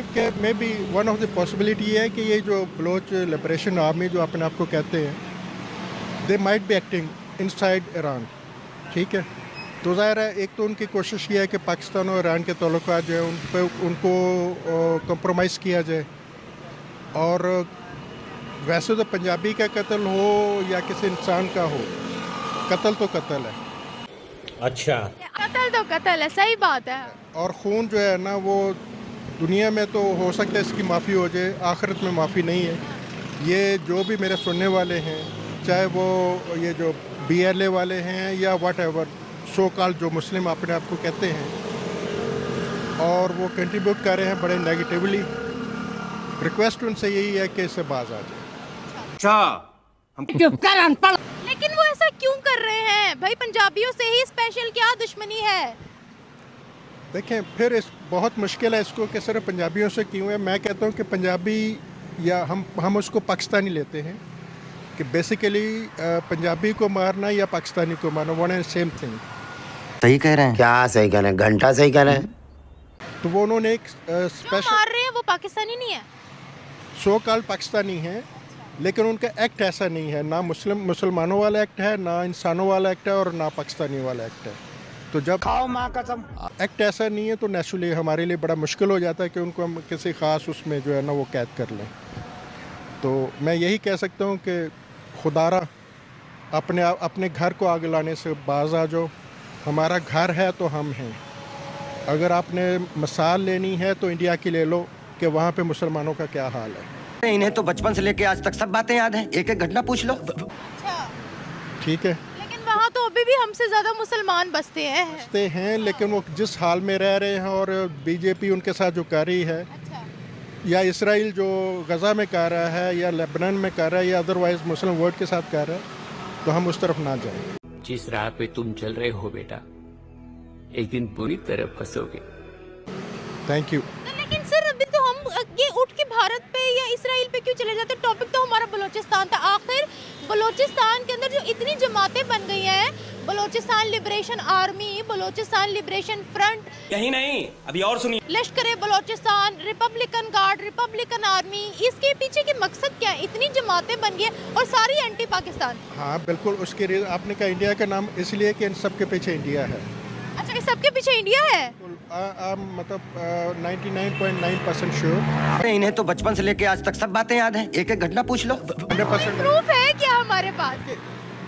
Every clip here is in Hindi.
के may be one of the possibility है कि ये जो बलोच लिबरेशन आर्मी जो अपने आप को कहते हैं, they might be acting inside Iran. ठीक है, तो ज़ाहिर है एक तो उनकी कोशिश ये है कि पाकिस्तान और ईरान के ताल्लुकात जो है उन पर उनको कंप्रोमाइज़ किया जाए। और वैसे तो पंजाबी का कत्ल हो या किसी इंसान का हो, कत्ल तो कत्ल है। अच्छा, कत्ल तो कत्ल है, सही बात है। और खून जो है ना वो दुनिया में तो हो सकता है इसकी माफ़ी हो जाए, आखिरत में माफ़ी नहीं है। ये जो भी मेरे सुनने वाले हैं, चाहे वो ये जो BLA वाले हैं या वट एवर सो कॉल जो मुस्लिम अपने आप को कहते हैं, और वो कंट्रीब्यूट कर रहे हैं बड़े नेगेटिवली, रिक्वेस्ट उनसे यही है कि इससे बाज आ जाए। अच्छा, लेकिन वो ऐसा क्यों कर रहे हैं भाई? पंजाबियों से ही स्पेशल क्या दुश्मनी है? देखें, फिर इस बहुत मुश्किल है इसको कि सिर्फ पंजाबियों से क्यों है। मैं कहता हूँ कि पंजाबी या हम उसको पाकिस्तानी लेते हैं कि बेसिकली पंजाबी को मारना या पाकिस्तानी को मारना वन एंड सेम थिंग। सही कह रहे हैं। क्या सही कह रहे हैं? घंटा सही कह रहे हैं। तो वो उन्होंने एक जो स्पेशल मार रहे हैं वो पाकिस्तानी नहीं है। सो कॉल पाकिस्तानी है, लेकिन उनका एक्ट ऐसा नहीं है, ना मुसलमानों वाला एक्ट है, ना इंसानों वाला एक्ट है, और ना पाकिस्तानी वाला एक्ट है। तो जब खाओ माँ कसम, एक्ट ऐसा नहीं है तो नेचुरली हमारे लिए बड़ा मुश्किल हो जाता है कि उनको हम किसी ख़ास उसमें जो है ना वो कैद कर लें। तो मैं यही कह सकता हूँ कि खुदारा अपने घर को आग लाने से बाज आ जाओ। हमारा घर है तो हम हैं। अगर आपने मिसाल लेनी है तो इंडिया की ले लो कि वहाँ पे मुसलमानों का क्या हाल है। इन्हें तो बचपन से लेके आज तक सब बातें याद हैं, एक एक घटना पूछ लो। अच्छा, ठीक है, लेकिन वहाँ तो अभी भी हमसे ज्यादा मुसलमान बसते हैं। लेकिन वो जिस हाल में रह रहे हैं और बीजेपी उनके साथ जो कर रही है, अच्छा, या इसराइल जो गज़ा में कर रहा है या लेबनान में कर रहा है या अदरवाइज मुस्लिम वर्ल्ड के साथ कर रहा है, तो हम उस तरफ ना जाएं। जिस राह पे तुम चल रहे हो बेटा, एक दिन बुरी तरह फंसोगे। Thank you. लेकिन सर अभी तो हम ये उठ के भारत पे या इसराइल पे क्यों चले जाते? टॉपिक तो हमारा बलूचिस्तान था। आखिर बलूचिस्तान के अंदर जो इतनी जमातें बन गई हैं, Balochistan liberation army, Balochistan liberation front, यही नहीं, अभी और सुनिए। लश्कर Balochistan, Republican guard, Republican army, इसके पीछे के मकसद क्या है? इतनी जमातें बन गई और सारी एंटी पाकिस्तान। हाँ बिल्कुल, उसके आपने कहा इंडिया का नाम इसलिए कि इन सब के पीछे इंडिया है। अच्छा, इस सबके पीछे इंडिया है? मतलब 99.9% श्योर। इन्हें तो बचपन से लेके आज तक सब बातें याद हैं, एक एक घटना पूछ लो। 100% प्रूफ है क्या हमारे पास?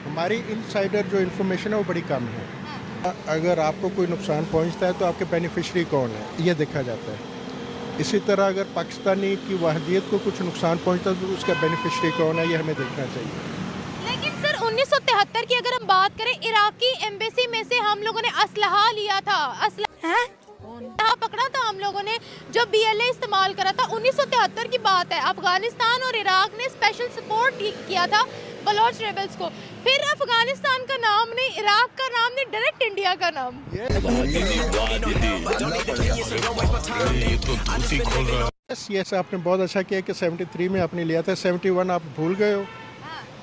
हमारी इनसाइडर जो इन्फॉर्मेशन है वो बड़ी कम है। अगर आपको कोई नुकसान पहुंचता है तो आपके बेनिफिशरी कौन है, ये देखा जाता है। इसी तरह अगर पाकिस्तानी की वहदियत को कुछ नुकसान पहुंचता है तो उसका बेनिफिशरी कौन है, ये हमें देखना चाहिए। लेकिन सर 1973 की अगर हम बात करें, इराकी एम्बेसी में से हम लोगों ने असलहा लिया था, असलहा पकड़ा था हम लोगों ने, जो BLA इस्तेमाल करा था। 1973 की बात है। अफगानिस्तान और इराक ने स्पेशल सपोर्ट किया था बलोच रेबल्स को। फिर अफगानिस्तान का नाम नहीं, इराक का नाम नहीं, डायरेक्ट इंडिया का नाम। यस, आपने बहुत अच्छा किया कि 73 में आपने लिया था। 71 आप भूल गए हो।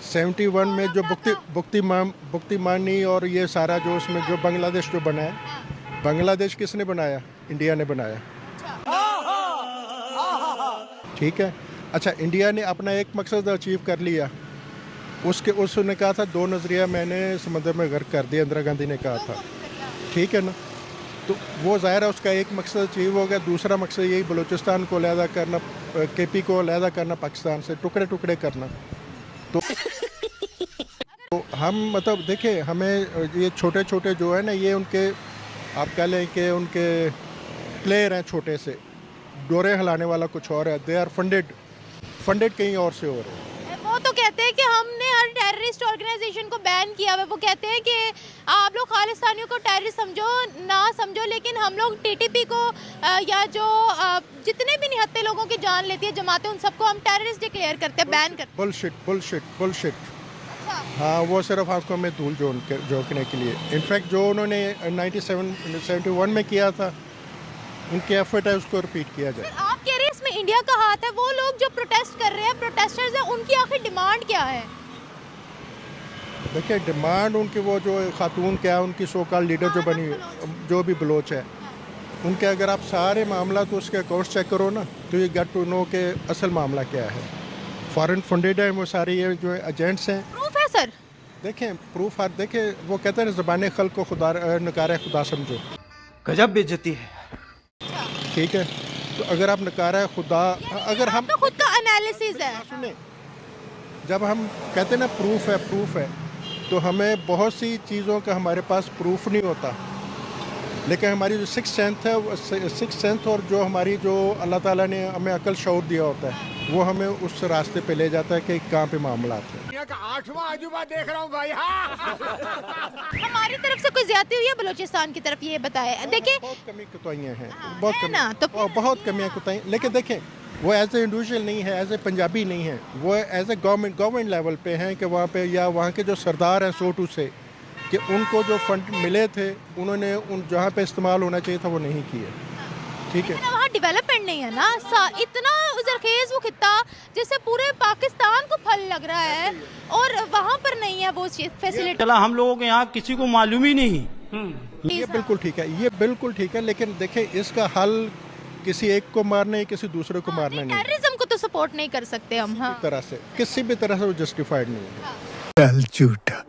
71 में जो बुक्ति मानी और ये सारा जो उसमें जो बांग्लादेश जो बना है, बांग्लादेश किसने बनाया? इंडिया ने बनाया। ठीक है, अच्छा, इंडिया ने अपना एक मकसद अचीव कर लिया। उसने कहा था 2 नज़रिया मैंने समुद्र में गर्क कर दिया, इंदिरा गांधी ने कहा था। ठीक है ना, तो वो ज़ाहिर है उसका एक मकसद अचीव हो गया। दूसरा मकसद यही बलूचिस्तान को अलहदा करना, KP को अलहदा करना, पाकिस्तान से टुकड़े टुकड़े करना। तो हम मतलब देखें, हमें ये छोटे छोटे जो है ना, ये उनके आप कह लें कि उनके प्लेयर हैं छोटे से, डोरे हिलाने वाला कुछ और है। दे आर फंडेड कहीं और से हो रहे हैं। वो तो कहते हैं कि हमने हर टेररिस्ट ऑर्गेनाइजेशन को बैन किया हुआ है। वो कहते हैं कि आप लोग खालिस्तानियों को टेररिस्ट समझो ना समझो, लेकिन हम लोग TTP को या जो जितने भी निहत्ते लोगों की जान लेती है जमातें, उन सबको हम टेररिस्ट डिक्लेयर करते हैं, बैन करते हैं। बुलशिट। हाँ, वो सिर्फ आंखों में धूल झोंकने के लिए। इनफैक्ट जो उन्होंने 71 में किया था, उनके एफर्ट है उसको रिपीट किया जाए। आप कह रहे हैं इसमें इंडिया का हाथ है? वो लोग जो प्रोटेस्ट कर रहे हैं, प्रोटेस्टर्स हैं, उनकी आखिर डिमांड क्या है? देखिए, डिमांड उनकी वो जो खातून क्या है, उनकी सो कॉल्ड लीडर जो बनी, जो भी बलोच है, उनके अगर आप सारे मामला तो उसके अकाउंट्स चेक करो ना, तो ये गेट टू नो के असल मामला क्या है। फॉरेन फंडेड है वो सारे, ये जो एजेंट्स हैं। प्रूफ है सर? देखें प्रूफ है, देखें वो कहते हैं ज़बान खल को खुदा नकार खुदा समझो। गजब बेइज्जती है। ठीक है, तो अगर आप नकार खुदा, अगर हम तो खुद का एनालिसिस है। सुने, जब हम कहते हैं ना प्रूफ है, तो हमें बहुत सी चीज़ों का हमारे पास प्रूफ नहीं होता, लेकिन हमारी जो सिक्स सेंथ और जो हमारी जो अल्लाह ताला ने हमें अकल शऊर दिया होता है, वो हमें उस रास्ते पे ले जाता है कि कहाँ पे मामला है। आठवां अजूबा देख रहा हूँ भाई। हमारी तरफ से कोई ज्यादती हुई है बलूचिस्तान की तरफ, ये बताए। देखिए बहुत कमी कुताहियाँ हैं, बहुत कमियाँ कुताहियाँ, लेकिन देखें वो एज ए इंडिविजुअल नहीं है, एज ए पंजाबी नहीं है, वो एज ए गवर्नमेंट लेवल पे हैं कि वहाँ पे या वहाँ के जो सरदार हैं सोटू से, कि उनको जो फंड मिले थे उन्होंने उन जहाँ पे इस्तेमाल होना चाहिए था वो नहीं किए। ठीक है, वहाँ डेवलपमेंट नहीं है ना, इतना जरखेज वो खित्ता जिससे पूरे पाकिस्तान को फल लग रहा है, और वहाँ पर नहीं है वो फैसिलिटी। चला हम लोगों के यहाँ किसी को मालूम ही नहीं। ये बिल्कुल ठीक है, ये बिल्कुल ठीक है, लेकिन देखें इसका हल किसी एक को मारना है, किसी दूसरे को मारना नहीं। टेररिज्म को तो सपोर्ट नहीं कर सकते हम। हाँ, तरह से किसी भी तरह से वो जस्टिफाइड नहीं है। झूठा।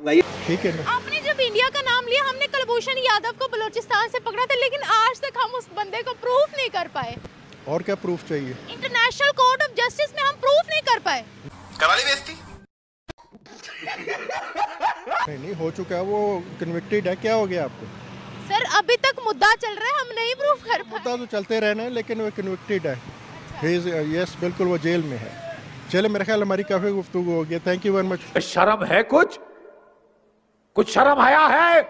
ठीक है ना। आपने जब इंडिया का नाम लिया, हमने कुलभूषण यादव को बलूचिस्तान से पकड़ा था, लेकिन आज तक हम उस बंदे को प्रूफ नहीं कर पाए। और क्या प्रूफ चाहिए? इंटरनेशनल कोर्ट ऑफ जस्टिस में हम प्रूफ नहीं कर पाए। कराली बेइज्जती नहीं हो चुका है, वो कन्विक्टेड है। क्या हो गया आपको? सर अभी तक मुद्दा चल रहा है, हम नहीं प्रूफ कर पाए। मुद्दा तो चलते रहना है, लेकिन वो कन्विक्टेड है। यस बिल्कुल, वो जेल में है। चले, मेरे ख्याल हमारी काफी गुफ्तगू हो गई। Thank you very much. शर्म है कुछ शर्म आया है।